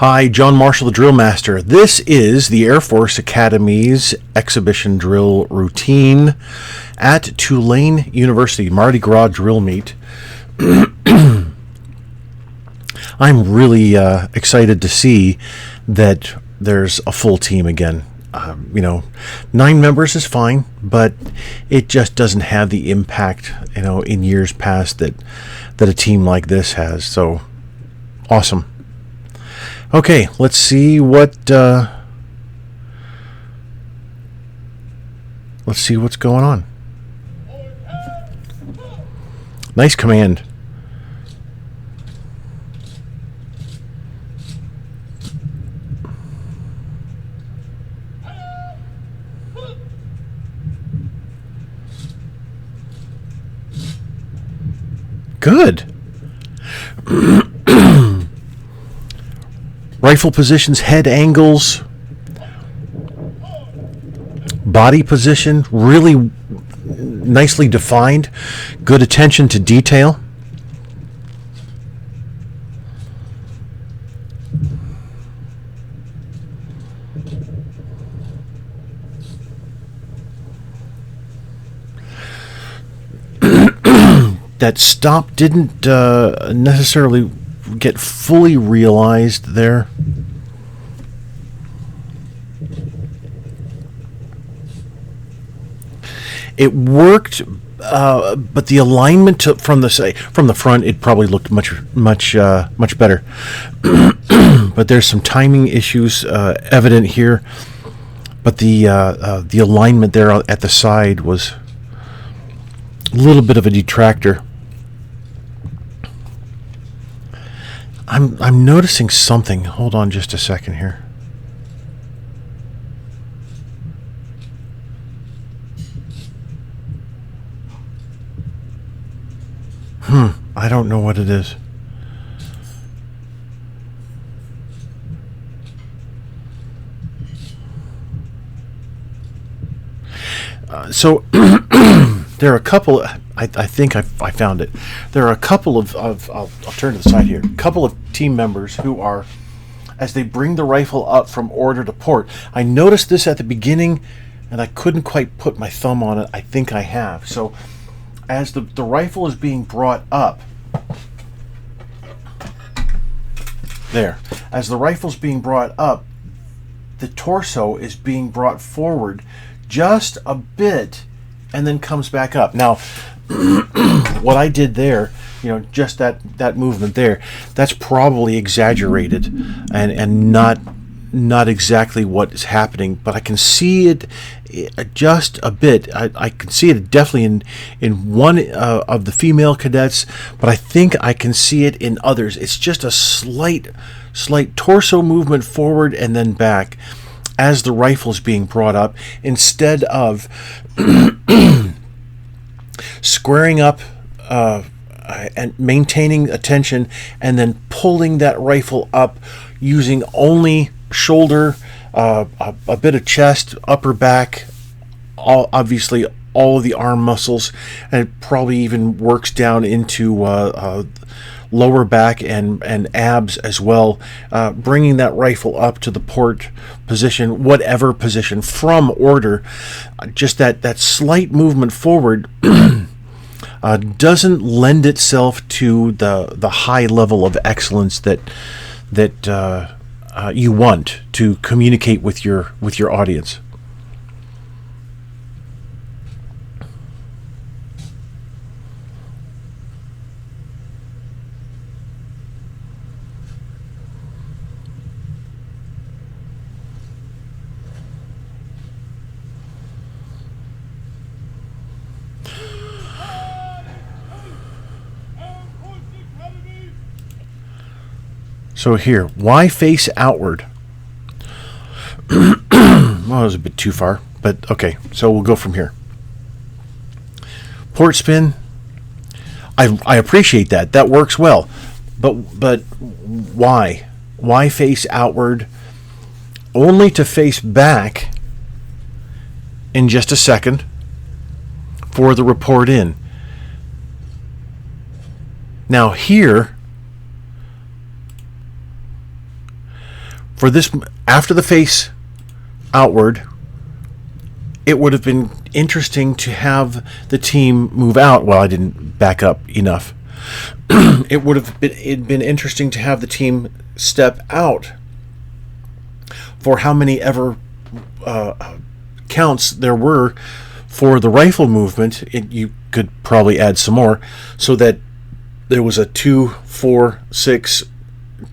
Hi, John Marshall, the DrillMaster. This is the Air Force Academy's exhibition drill routine at Tulane University, Mardi Gras drill meet. I'm really excited to see that there's a full team again. 9 members is fine, but it just doesn't have the impact, in years past that a team like this has. So, awesome. Okay, let's see what's going on. Nice command. Good. Rifle positions, head angles, body position, really nicely defined. Good attention to detail. That stop didn't necessarily get fully realized there. It worked, but the alignment from the front, it probably looked much better. But there's some timing issues evident here. But the alignment there at the side was a little bit of a detractor. I'm noticing something. Hold on just a second here. I don't know what it is. So there are a couple. I think I found it. There are a couple of I'll turn to the side here. A couple of team members who are, as they bring the rifle up from order to port. I noticed this at the beginning, and I couldn't quite put my thumb on it. I think I have. So, as the rifle is being brought up, there. As the rifle's being brought up, the torso is being brought forward just a bit, and then comes back up. Now, what I did there, just that movement there, that's probably exaggerated and not exactly what is happening, but I can see it just a bit. I can see it definitely in one of the female cadets, but I think I can see it in others. It's just a slight torso movement forward and then back as the rifle is being brought up, instead of squaring up and maintaining attention and then pulling that rifle up using only shoulder, a bit of chest, upper back, obviously all of the arm muscles, and it probably even works down into lower back and abs as well, bringing that rifle up to the port position, whatever position, from order. Just that slight movement forward doesn't lend itself to the high level of excellence that you want to communicate with your audience. So here, why face outward? Well, it was a bit too far, but okay. So we'll go from here. Port spin. I appreciate that. That works well. But why? Why face outward? Only to face back in just a second for the report in. Now here, for this, after the face outward, it would have been interesting to have the team move out. Well, I didn't back up enough. It would have been interesting to have the team step out for how many ever counts there were for the rifle movement. You could probably add some more so that there was a 2, 4, 6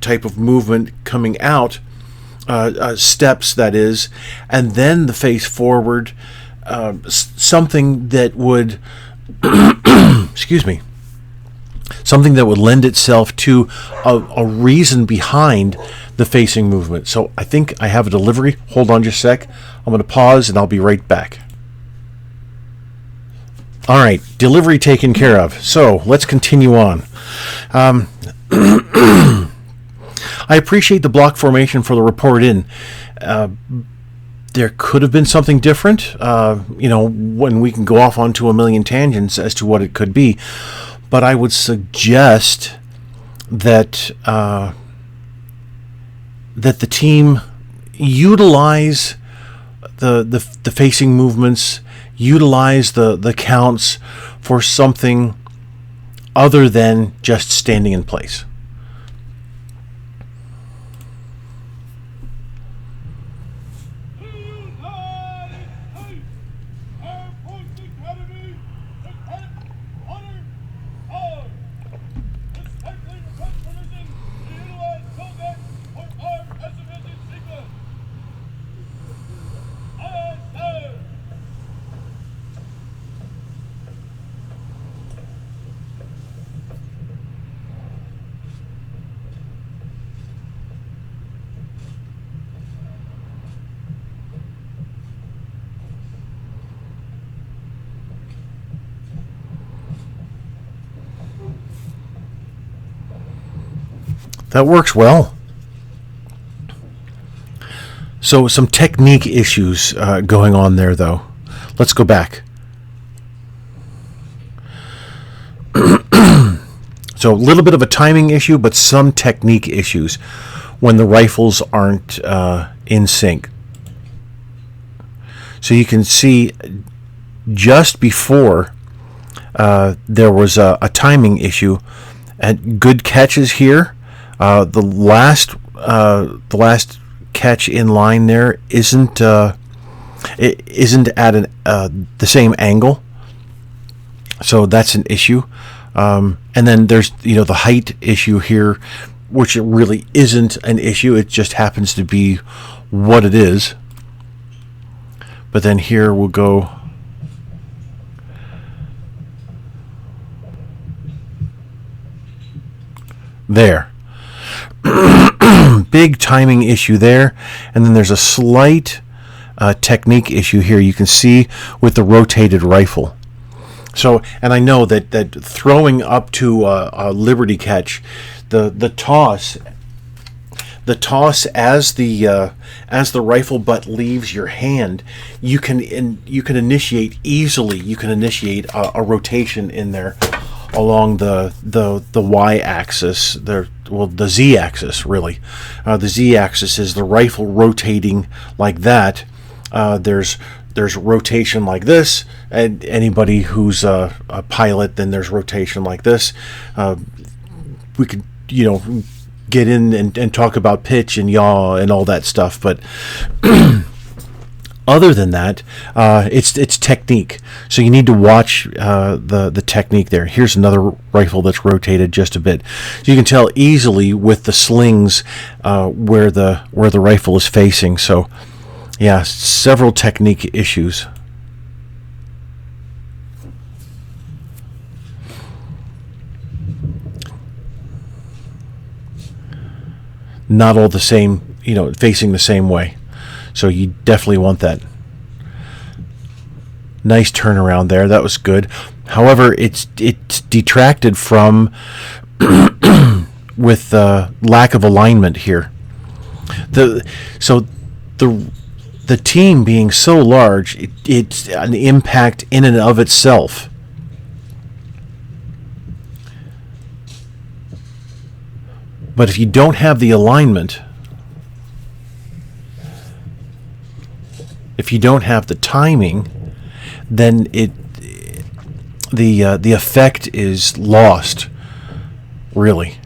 type of movement coming out, steps that is, and then the face forward, something that would excuse me, something that would lend itself to a reason behind the facing movement. So I think I have a delivery. Hold on just a sec. I'm going to pause and I'll be right back. All right, delivery taken care of. So let's continue on. I appreciate the block formation for the report in. There could have been something different, when we can go off onto a million tangents as to what it could be. But I would suggest that that the team utilize the facing movements, utilize the counts for something other than just standing in place. That works well. So some technique issues going on there, though. Let's go back. So a little bit of a timing issue, but some technique issues when the rifles aren't in sync. So you can see just before there was a timing issue, and good catches here. The last catch in line there isn't at the same angle, so that's an issue. And then there's the height issue here, which it really isn't an issue. It just happens to be what it is. But then here we'll go. There. Big timing issue there, and then there's a slight technique issue here. You can see with the rotated rifle. So, and I know that throwing up to a liberty catch, the toss as the rifle butt leaves your hand, you can initiate easily. You can initiate a rotation in there along the y-axis, the z-axis really. The z-axis is the rifle rotating like that. There's rotation like this, and anybody who's a pilot, then there's rotation like this. We could get in and talk about pitch and yaw and all that stuff, but other than that, it's technique. So you need to watch the technique there. Here's another rifle that's rotated just a bit. So you can tell easily with the slings where the rifle is facing. So yeah, several technique issues. Not all the same, facing the same way. So you definitely want that. Nice turnaround there. That was good. However, it's detracted from with lack of alignment here. The team being so large, it's an impact in and of itself. But if you don't have the alignment, If you don't have the timing, then the effect is lost, really.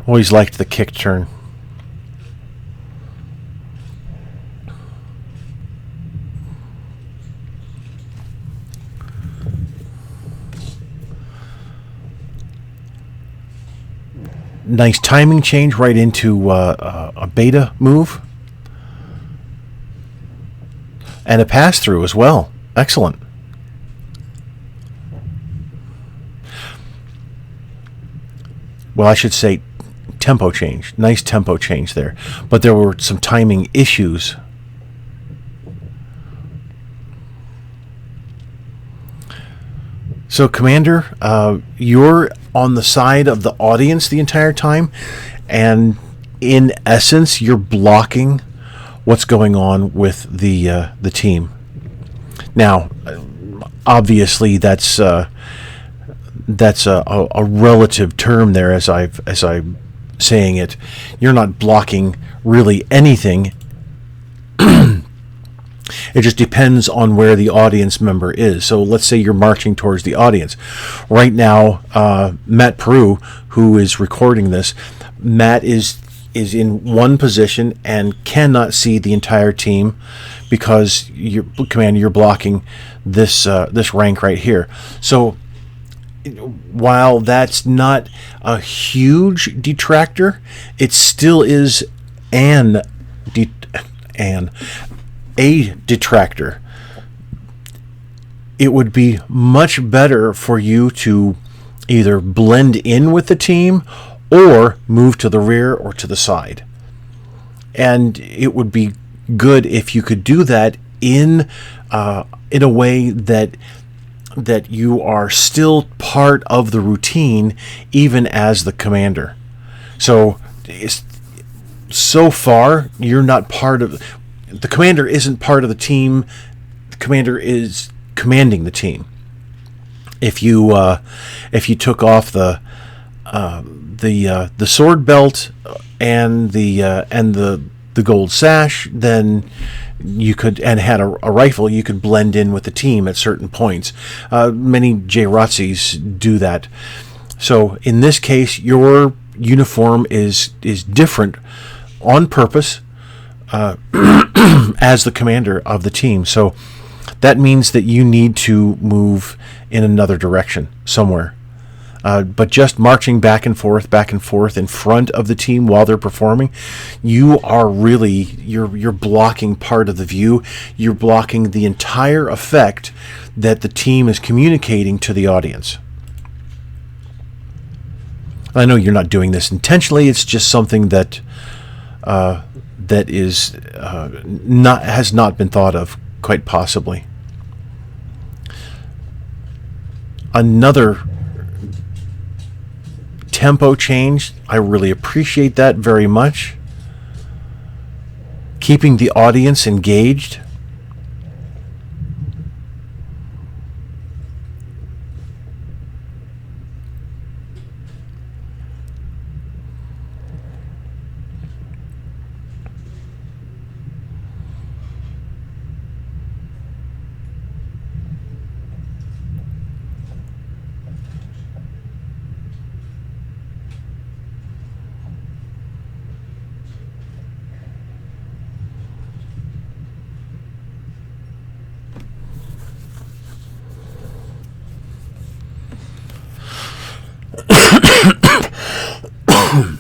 Always liked the kick turn. Nice timing change right into a beta move. And a pass through as well. Excellent. Well, I should say tempo change. Nice tempo change there. But there were some timing issues. So, Commander, you're on the side of the audience the entire time, and in essence, you're blocking what's going on with the team. Now, obviously, that's a relative term there, as I'm saying it. You're not blocking really anything. It just depends on where the audience member is. So let's say you're marching towards the audience. Right now, Matt Peru, who is recording this, Matt is in one position and cannot see the entire team because you're blocking this rank right here. So while that's not a huge detractor, it still is a detractor. It would be much better for you to either blend in with the team or move to the rear or to the side. And it would be good if you could do that in a way that you are still part of the routine, even as the commander. So far, you're not part of. The commander isn't part of the team. The commander is commanding the team. If you took off the sword belt and the gold sash, then you could, and had a rifle, you could blend in with the team at certain points. Many JROTCs do that. So in this case, your uniform is different on purpose. As the commander of the team. So that means that you need to move in another direction somewhere. But just marching back and forth in front of the team while they're performing, you are really, you're blocking part of the view. You're blocking the entire effect that the team is communicating to the audience. I know you're not doing this intentionally. It's just something that is has not been thought of, quite possibly. Another tempo change. I really appreciate that very much. Keeping the audience engaged.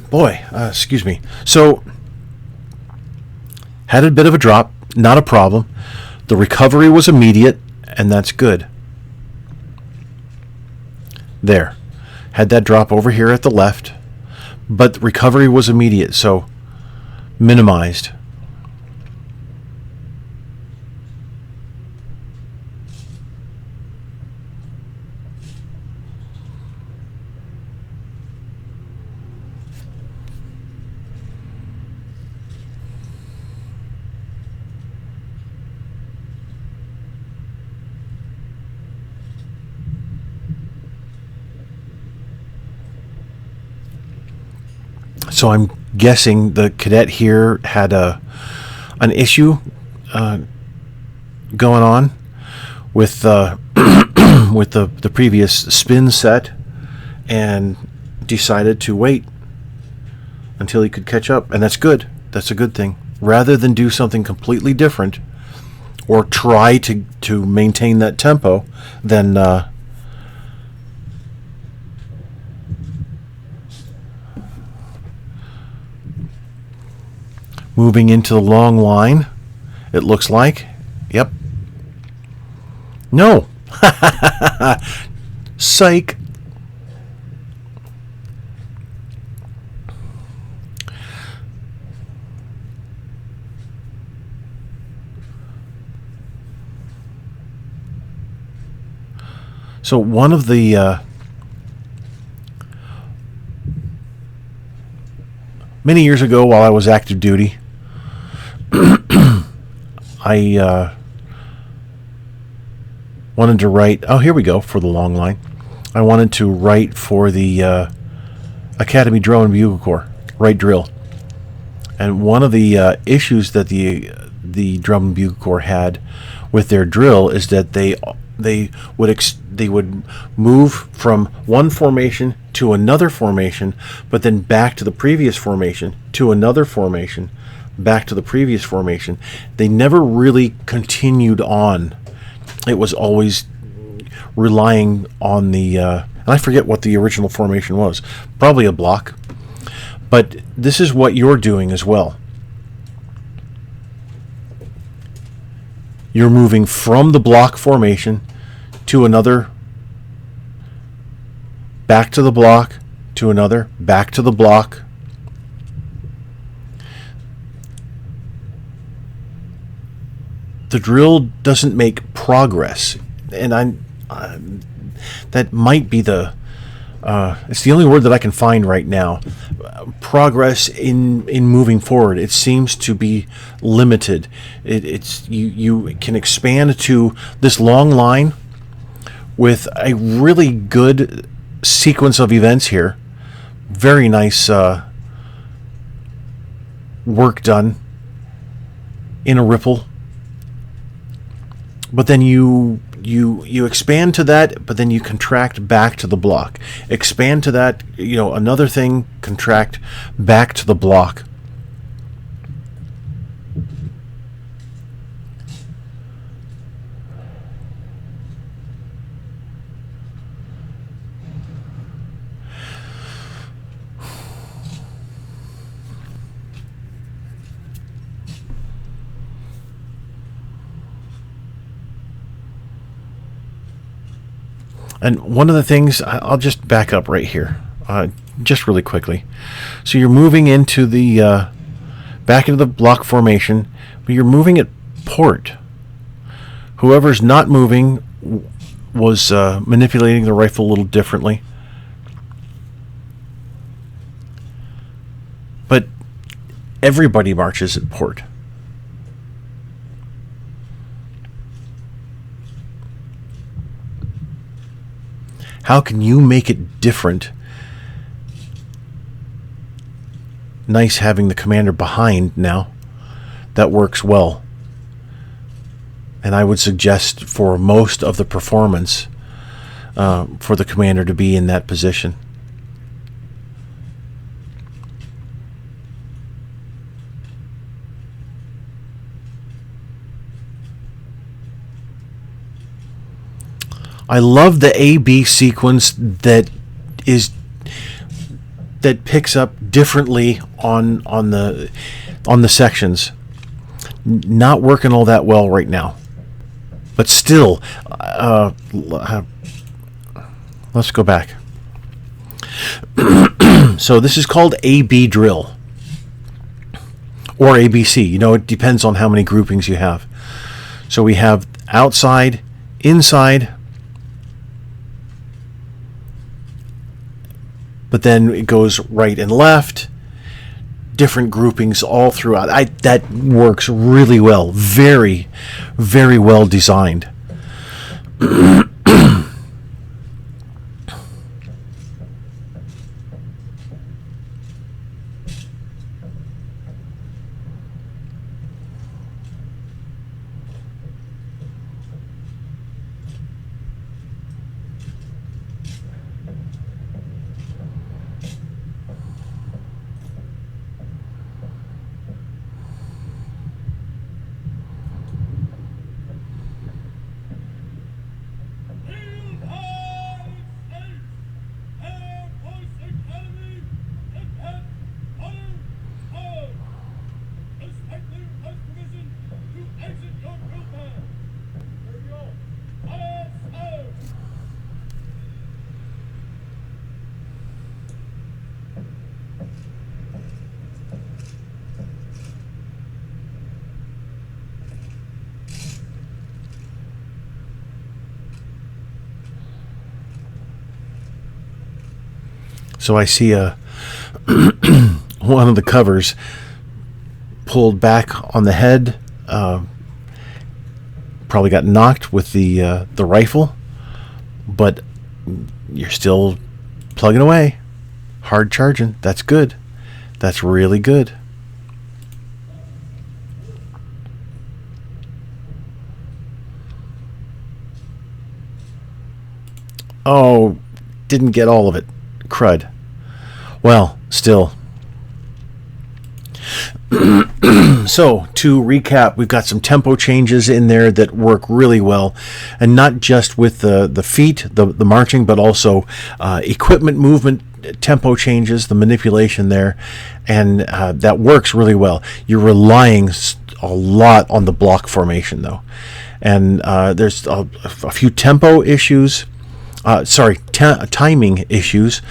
Boy, excuse me. So, had a bit of a drop, not a problem. The recovery was immediate, and that's good. There. Had that drop over here at the left, but the recovery was immediate, so minimized. So I'm guessing the cadet here had an issue going on with with the previous spin set, and decided to wait until he could catch up, and that's good. That's a good thing. Rather than do something completely different or try to maintain that tempo, then moving into the long line, it looks like. Yep. No. Psych. So one of the many years ago, while I was active duty, I wanted to write. Oh, here we go for the long line. I wanted to write for the Academy Drill and Bugle Corps, write drill. And one of the issues that the Drum and Bugle Corps had with their drill is that they would move from one formation to another formation, but then back to the previous formation, to another formation, back to the previous formation. They never really continued on. It was always relying on the and I forget what the original formation was, probably a block. But this is what you're doing as well. You're moving from the block formation to another, back to the block, to another, back to the block. The drill doesn't make progress, and that might be the it's the only word that I can find right now. Progress in moving forward, it seems to be limited. It's you can expand to this long line with a really good sequence of events here. Very nice work done in a ripple. But then you expand to that, but then you contract back to the block. Expand to that, another thing, contract back to the block. And one of the things, I'll just back up right here, just really quickly. So you're moving into the, back into the block formation, but you're moving at port. Whoever's not moving was manipulating the rifle a little differently. But everybody marches at port. How can you make it different? Nice having the commander behind now. That works well. And I would suggest for most of the performance for the commander to be in that position. I love the A-B sequence that picks up differently on the sections. Not working all that well right now, but still, let's go back. So this is called A-B drill or ABC. It depends on how many groupings you have. So we have outside, inside. But then it goes right and left, different groupings all throughout. That works really well. Very, very well designed. So I see one of the covers pulled back on the head. Probably got knocked with the rifle, but you're still plugging away, hard charging. That's good. That's really good. Oh, didn't get all of it. Crud. Well, still. So, to recap, we've got some tempo changes in there that work really well, and not just with the feet, the marching, but also equipment movement tempo changes, the manipulation there, and that works really well. You're relying a lot on the block formation, though, and there's a few tempo issues. Timing issues,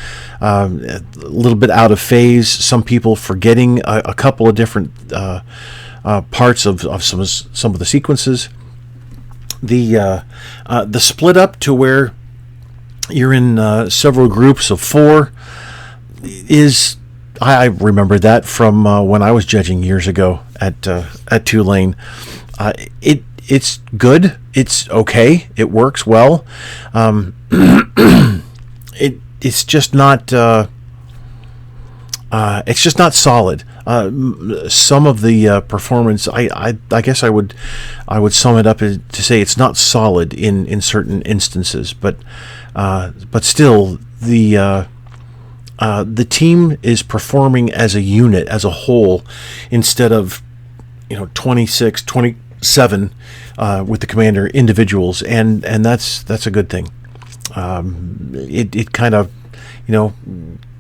a little bit out of phase. Some people forgetting a couple of different parts of some of the sequences. The split up to where you're in several groups of 4 is, I remember that from when I was judging years ago at Tulane. It's good. It's okay. It works well. It's just not. It's just not solid. Some of the performance, I guess I would sum it up to say it's not solid in certain instances, but still the team is performing as a unit, as a whole, instead of 26, 27 with the commander individuals, and that's a good thing. It kind of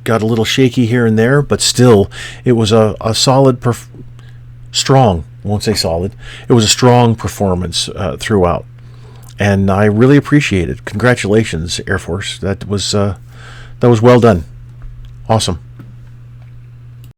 got a little shaky here and there, but still it was a solid strong, I won't say solid, it was a strong performance throughout, and I really appreciate it. Congratulations, Air Force. That was well done. Awesome.